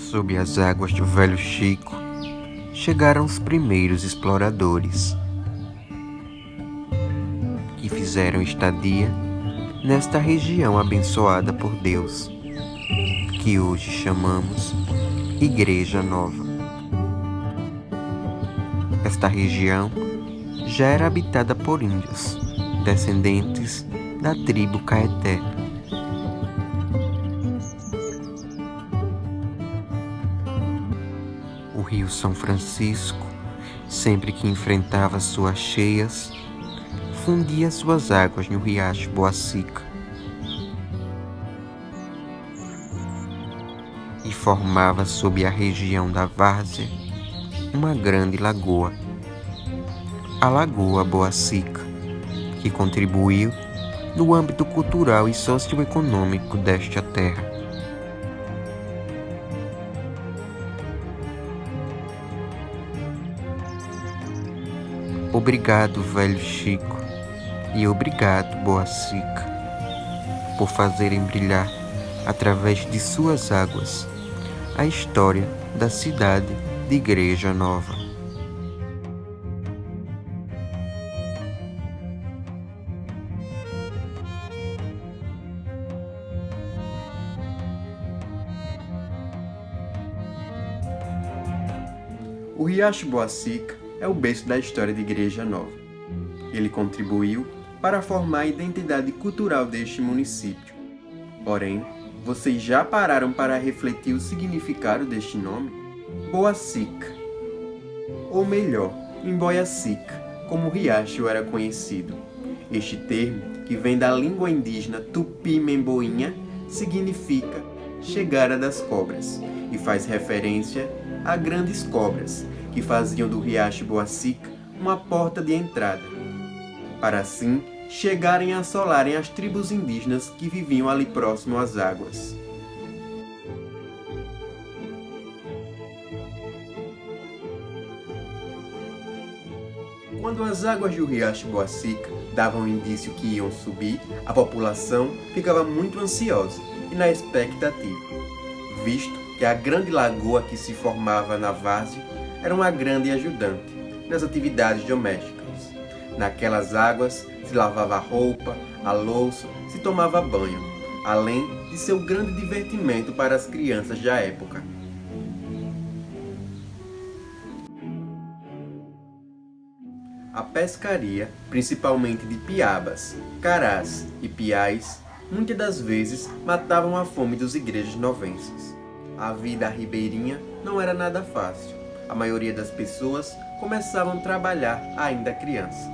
Sob as águas do Velho Chico, chegaram os primeiros exploradores, que fizeram estadia nesta região abençoada por Deus, que hoje chamamos Igreja Nova. Esta região já era habitada por índios, descendentes da tribo Caeté. O rio São Francisco, sempre que enfrentava suas cheias, fundia suas águas no riacho Boacica e formava sob a região da várzea uma grande lagoa, a Lagoa Boacica, que contribuiu no âmbito cultural e socioeconômico desta terra. Obrigado, Velho Chico, e obrigado, Boacica, por fazerem brilhar, através de suas águas, a história da cidade de Igreja Nova. O Riacho Boacica é o berço da história de Igreja Nova. Ele contribuiu para formar a identidade cultural deste município. Porém, vocês já pararam para refletir o significado deste nome? Boacica, ou melhor, Imboiacica, como o riacho era conhecido. Este termo, que vem da língua indígena tupi-memboinha, significa chegada das cobras e faz referência a grandes cobras que faziam do riacho Boacica uma porta de entrada, para assim chegarem a assolarem as tribos indígenas que viviam ali próximo às águas. Quando as águas do riacho Boacica davam indício que iam subir, a população ficava muito ansiosa e na expectativa, visto que a grande lagoa que se formava na várzea era uma grande ajudante nas atividades domésticas. Naquelas águas se lavava a roupa, a louça, se tomava banho, além de ser o grande divertimento para as crianças da época. A pescaria, principalmente de piabas, carás e piais, muitas das vezes matavam a fome dos igrejas novenses. A vida ribeirinha não era nada fácil. A maioria das pessoas começavam a trabalhar ainda criança,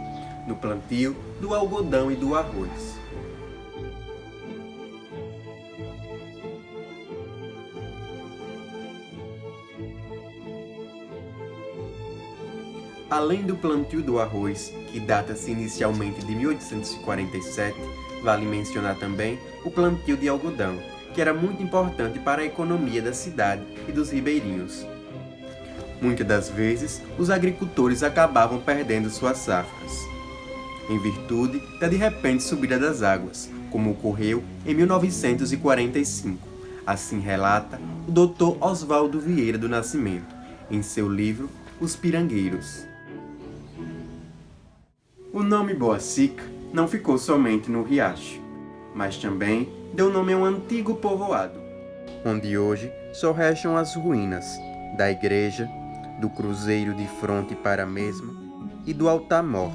no plantio do algodão e do arroz. Além do plantio do arroz, que data-se inicialmente de 1847, vale mencionar também o plantio de algodão, que era muito importante para a economia da cidade e dos ribeirinhos. Muitas das vezes, os agricultores acabavam perdendo suas safras, em virtude da de repente subida das águas, como ocorreu em 1945. Assim relata o Dr. Oswaldo Vieira do Nascimento, em seu livro Os Pirangueiros. O nome Boacica não ficou somente no riacho, mas também deu nome a um antigo povoado, onde hoje só restam as ruínas da igreja, do cruzeiro de fronte para a mesma e do altar-mor.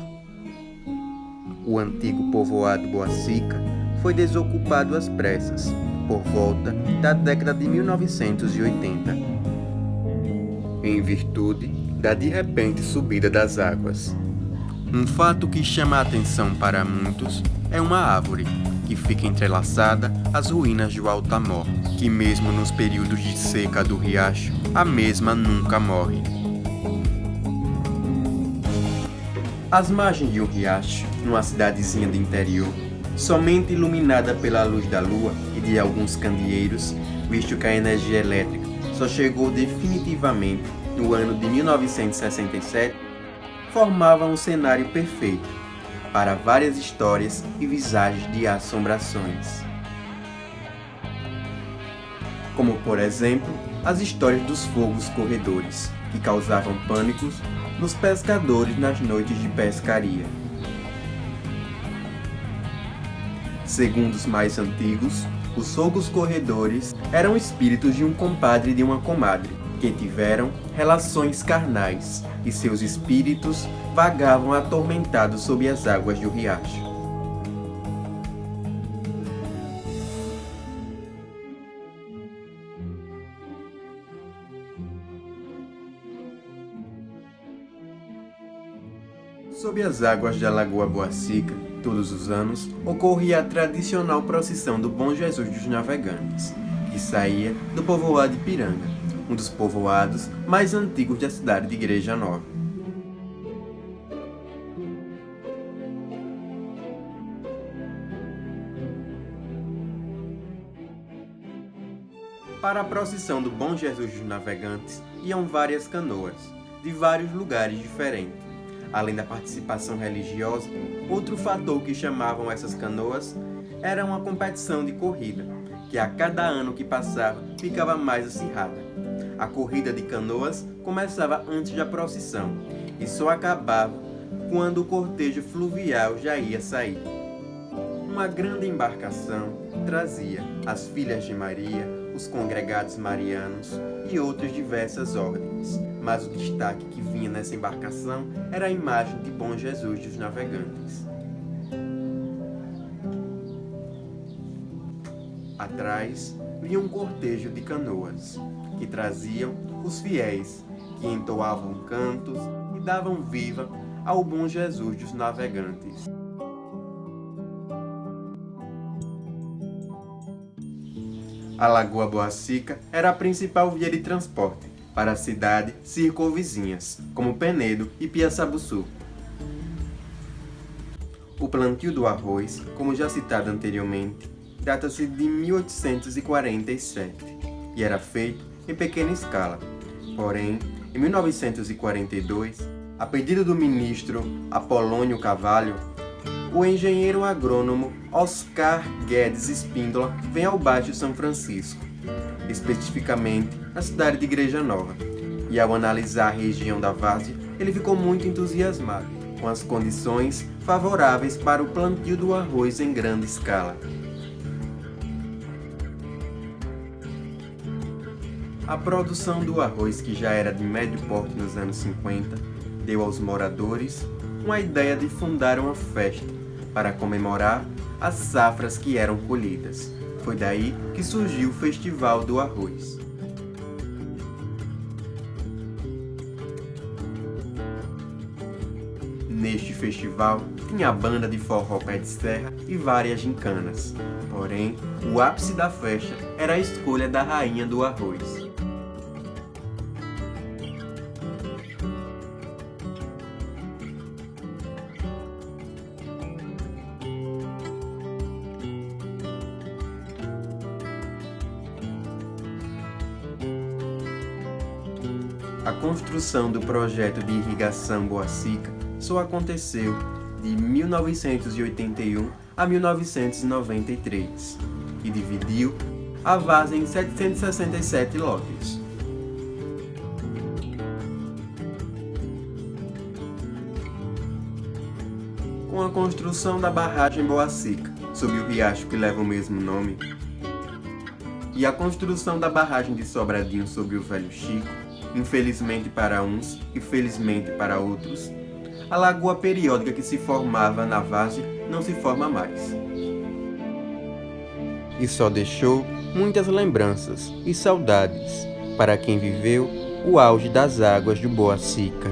O antigo povoado Boacica foi desocupado às pressas, por volta da década de 1980, em virtude da de repente subida das águas. Um fato que chama a atenção para muitos é uma árvore que fica entrelaçada às ruínas do altar-mor, que mesmo nos períodos de seca do riacho, a mesma nunca morre. Às margens de um riacho, numa cidadezinha do interior, somente iluminada pela luz da lua e de alguns candeeiros, visto que a energia elétrica só chegou definitivamente no ano de 1967, formava um cenário perfeito para várias histórias e visagens de assombrações. como por exemplo as histórias dos fogos corredores, que causavam pânicos nos pescadores nas noites de pescaria. Segundo os mais antigos, os fogos corredores eram espíritos de um compadre e de uma comadre, que tiveram relações carnais, e seus espíritos vagavam atormentados sob as águas do riacho. Sob as águas da Lagoa Boacica, todos os anos, ocorria a tradicional procissão do Bom Jesus dos Navegantes, que saía do povoado de Piranga, um dos povoados mais antigos da cidade de Igreja Nova. Para a procissão do Bom Jesus dos Navegantes, iam várias canoas, de vários lugares diferentes. Além da participação religiosa, outro fator que chamavam essas canoas era uma competição de corrida, que a cada ano que passava ficava mais acirrada. A corrida de canoas começava antes da procissão e só acabava quando o cortejo fluvial já ia sair. Uma grande embarcação trazia as filhas de Maria, os congregados marianos e outras diversas ordens, mas o destaque que vinha nessa embarcação era a imagem de Bom Jesus dos Navegantes. Atrás vinha um cortejo de canoas, que traziam os fiéis, que entoavam cantos e davam viva ao Bom Jesus dos Navegantes. A Lagoa Boacica era a principal via de transporte para a cidade circunvizinhas, como Penedo e Piaçabuçu. O plantio do arroz, como já citado anteriormente, data-se de 1847 e era feito em pequena escala. Porém, em 1942, a pedido do ministro Apolônio Carvalho, o engenheiro agrônomo Oscar Guedes Espíndola vem ao Baixo São Francisco, especificamente na cidade de Igreja Nova, e ao analisar a região da várzea, ele ficou muito entusiasmado com as condições favoráveis para o plantio do arroz em grande escala. A produção do arroz, que já era de médio porte nos anos 50, deu aos moradores uma ideia de fundar uma festa para comemorar as safras que eram colhidas. Foi daí que surgiu o Festival do Arroz. Neste festival, tinha a banda de forró pé de serra e várias gincanas. Porém, o ápice da festa era a escolha da rainha do arroz. A construção do projeto de irrigação Boacica só aconteceu de 1981 a 1993 e dividiu a várzea em 767 lotes. Com a construção da barragem Boacica, sob o riacho que leva o mesmo nome, e a construção da barragem de Sobradinho sobre o Velho Chico, infelizmente para uns e felizmente para outros, a lagoa periódica que se formava na várzea não se forma mais. E só deixou muitas lembranças e saudades para quem viveu o auge das águas de Boacica.